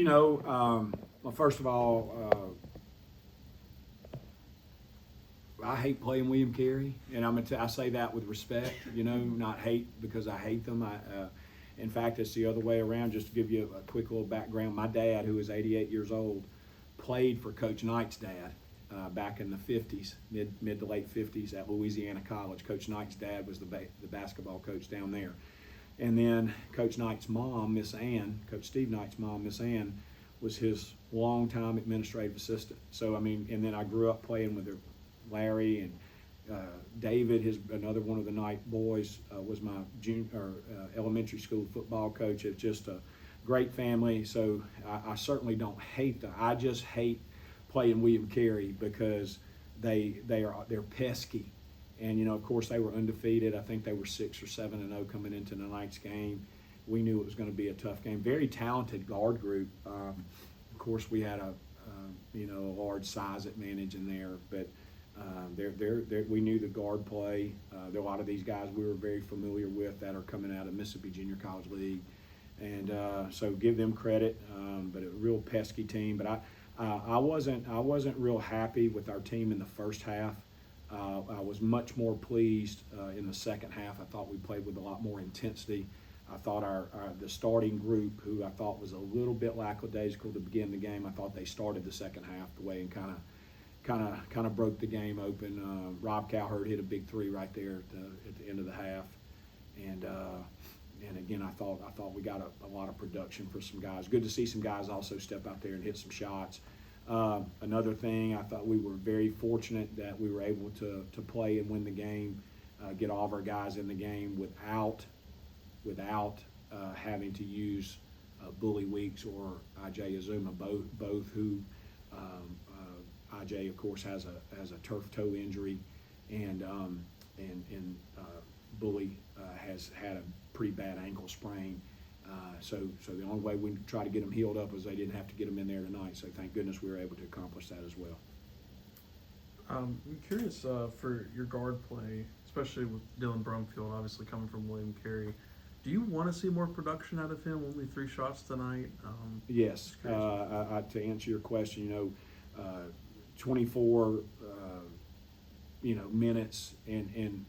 Well, first of all, I hate playing William Carey, and I say that with respect, not hate because I hate them. In fact, it's the other way around. Just to give you a quick little background, my dad, who is 88 years old, played for Coach Knight's dad back in the 50s, mid to late 50s at Louisiana College. Coach Knight's dad was the basketball coach down there. And then Coach Knight's mom, Miss Ann, Coach Steve Knight's mom, Miss Ann, was his longtime administrative assistant. So, and then I grew up playing with her. Larry and David, another one of the Knight boys, was my elementary school football coach. It's just a great family. So I certainly don't hate them. I just hate playing William Carey because they're pesky. And of course, they were undefeated. I think they were 6 or 7-0 coming into tonight's game. We knew it was going to be a tough game. Very talented guard group. Of course, we had a large size advantage in there, but we knew the guard play. There are a lot of these guys we were very familiar with that are coming out of Mississippi Junior College League, and so give them credit. But a real pesky team. But I wasn't real happy with our team in the first half. I was much more pleased in the second half. I thought we played with a lot more intensity. I thought the starting group, who I thought was a little bit lackadaisical to begin the game, I thought they started the second half the way and kind of broke the game open. Rob Cowherd hit a big three right there at the end of the half, and again I thought we got a lot of production for some guys. Good to see some guys also step out there and hit some shots. Another thing, I thought we were very fortunate that we were able to play and win the game, get all of our guys in the game without having to use Bully Weeks or IJ Azuma, both who. IJ, of course, has a turf toe injury, and Bully has had a pretty bad ankle sprain. So the only way we try to get them healed up was they didn't have to get them in there tonight. So thank goodness we were able to accomplish that as well. I'm curious for your guard play, especially with Dylan Brumfield, obviously coming from William Carey. Do you want to see more production out of him? Only 3 shots tonight. Yes. To answer your question, 24 minutes, and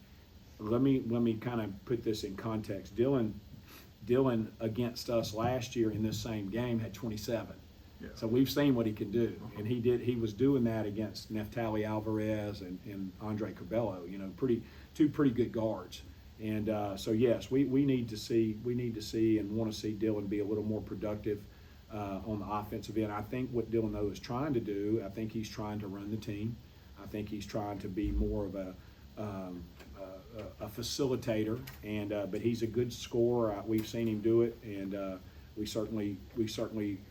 let me kind of put this in context. Dylan against us last year in this same game had 27. Yeah. So we've seen what he can do, and he was doing that against Neftali Alvarez and Andre Cabello, two pretty good guards. And so yes, we need to see and want to see Dylan be a little more productive on the offensive end. I think what Dylan, though, is trying to do, I think he's trying to run the team. I think he's trying to be more of a facilitator, but he's a good scorer. We've seen him do it, and we certainly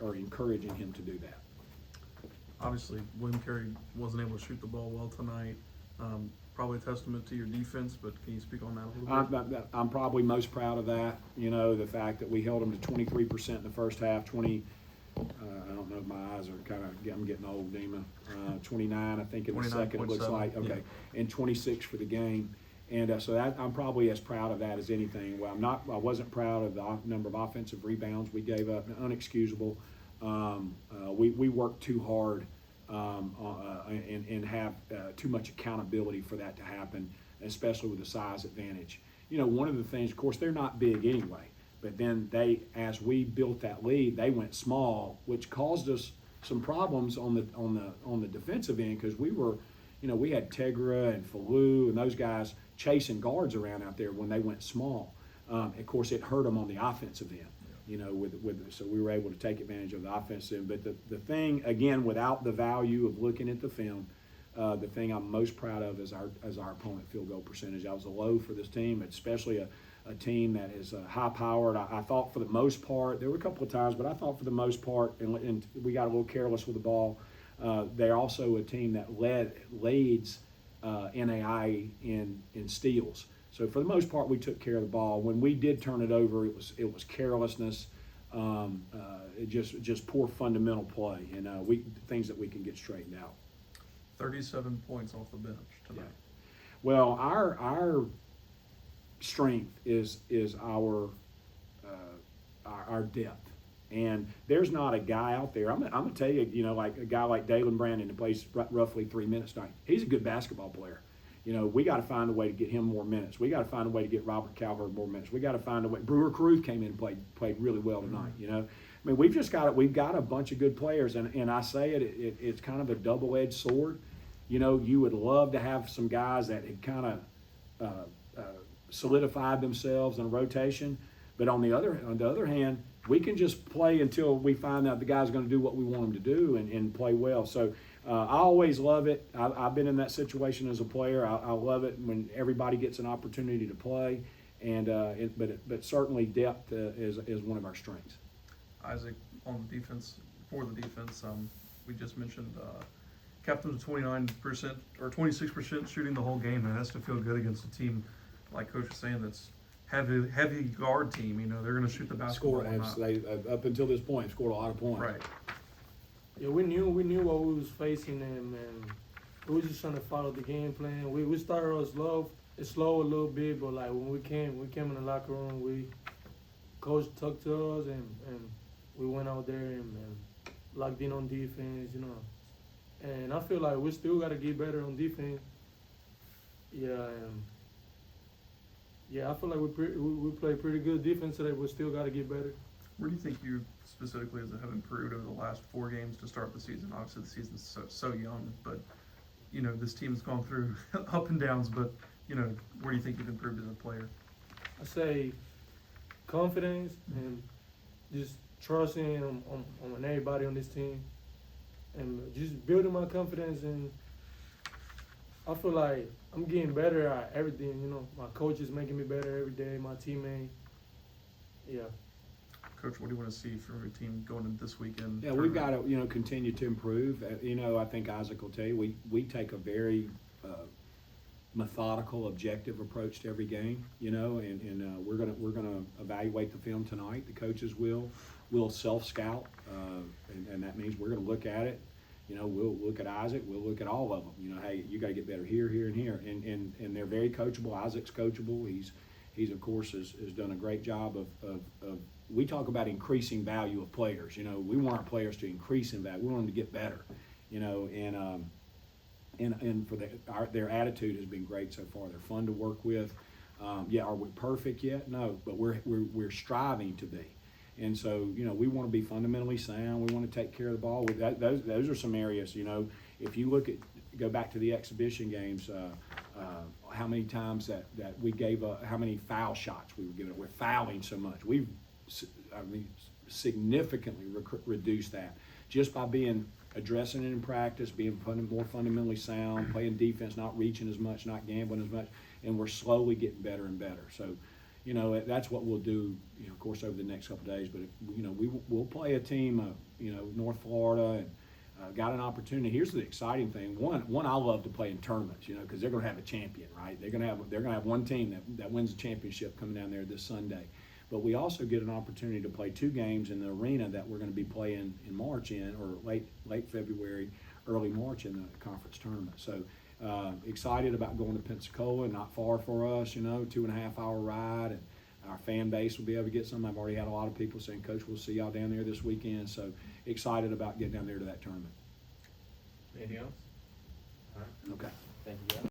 are encouraging him to do that. Obviously, William Carey wasn't able to shoot the ball well tonight. Probably a testament to your defense, but can you speak on that a little bit? I'm probably most proud of that. The fact that we held them to 23% in the first half, 20. I don't know if my eyes are I'm getting old, Dima. 29, I think, in the second. It looks like okay, yeah. And 26 for the game. And so I'm probably as proud of that as anything. Well, I wasn't proud of the number of offensive rebounds we gave up, unexcusable. We worked too hard and have too much accountability for that to happen, especially with the size advantage. One of the things, of course, they're not big anyway, but then as we built that lead, they went small, which caused us some problems on the defensive end because we were, we had Tegra and Falou and those guys chasing guards around out there when they went small. Of course, it hurt them on the offensive end. So we were able to take advantage of the offensive. But the thing, again, without the value of looking at the film, the thing I'm most proud of is our opponent field goal percentage. I was low for this team, especially a team that is high-powered. I thought for the most part, there were a couple of times, but I thought for the most part, and we got a little careless with the ball, they're also a team that leads NAI in steals. So for the most part, we took care of the ball. When we did turn it over, it was carelessness, just poor fundamental play, and things that we can get straightened out. 37 points off the bench tonight. Yeah. Well, our strength is our depth. And there's not a guy out there. I'm gonna tell you, you know, like a guy like Dalen Brandon that plays roughly 3 minutes tonight. He's a good basketball player. You know, we got to find a way to get him more minutes. We got to find a way to get Robert Calvert more minutes. We got to find a way. Brewer Cruz came in and played really well tonight. You know, I mean, we've got a bunch of good players, and I say it's kind of a double-edged sword. You know, you would love to have some guys that had kind of solidified themselves in a rotation, but on the other hand, we can just play until we find out the guy's going to do what we want him to do and play well. So I always love it. I've been in that situation as a player. I love it when everybody gets an opportunity to play, and but certainly depth is one of our strengths. Isaac, on the defense, for the defense, we just mentioned captain of 29% or 26% shooting the whole game, and it has to feel good against a team like Coach was saying that's heavy guard team. You know, they're going to shoot the basketball. Up until this point, scored a lot of points. Right. Yeah, we knew what we was facing, and we was just trying to follow the game plan. We started off slow a little bit, but like when we came in the locker room, coach talked to us, and we went out there and locked in on defense, you know. And I feel like we still got to get better on defense. Yeah, I feel like we played pretty good defense today. We still got to get better. Where do you think you specifically have improved over the last 4 games to start the season? Obviously, the season's so young, but you know this team's gone through up and downs. But you know, where do you think you've improved as a player? I say confidence and just trusting on everybody on this team, and just building my confidence. And I feel like I'm getting better at everything. You know, my coach is making me better every day. My teammate, yeah. Coach, what do you want to see from your team going into this weekend? Yeah, we've got to continue to improve. You know, I think Isaac will tell you we take a very methodical, objective approach to every game. You know, and we're gonna evaluate the film tonight. The coaches will self-scout, and that means we're gonna look at it. You know, we'll look at Isaac. We'll look at all of them. You know, hey, you got to get better here, here, and here. And they're very coachable. Isaac's coachable. He's of course has done a great job of we talk about increasing value of players. You know, we want our players to increase in value. We want them to get better. You know, and for their attitude has been great so far. They're fun to work with. Yeah, are we perfect yet? No, but we're striving to be. And so, you know, we want to be fundamentally sound. We want to take care of the ball. Those are some areas, you know, if you go back to the exhibition games, how many times that we gave up, how many foul shots we were giving up. We're fouling so much. We've significantly reduced that just by addressing it in practice, being more fundamentally sound, playing defense, not reaching as much, not gambling as much, and we're slowly getting better and better. So, you know, that's what we'll do, you know, of course, over the next couple of days. But, you know, we'll play a team, you know, North Florida, and got an opportunity. Here's the exciting thing. One, I love to play in tournaments, you know, because they're going to have a champion, right? They're going to have one team that wins the championship coming down there this Sunday. But we also get an opportunity to play 2 games in the arena that we're going to be playing in March or late February, early March in the conference tournament. So excited about going to Pensacola, not far for us, you know, 2.5-hour ride, and our fan base will be able to get some. I've already had a lot of people saying, Coach, we'll see y'all down there this weekend. So excited about getting down there to that tournament. Anything else? All right. Okay. Thank you, guys.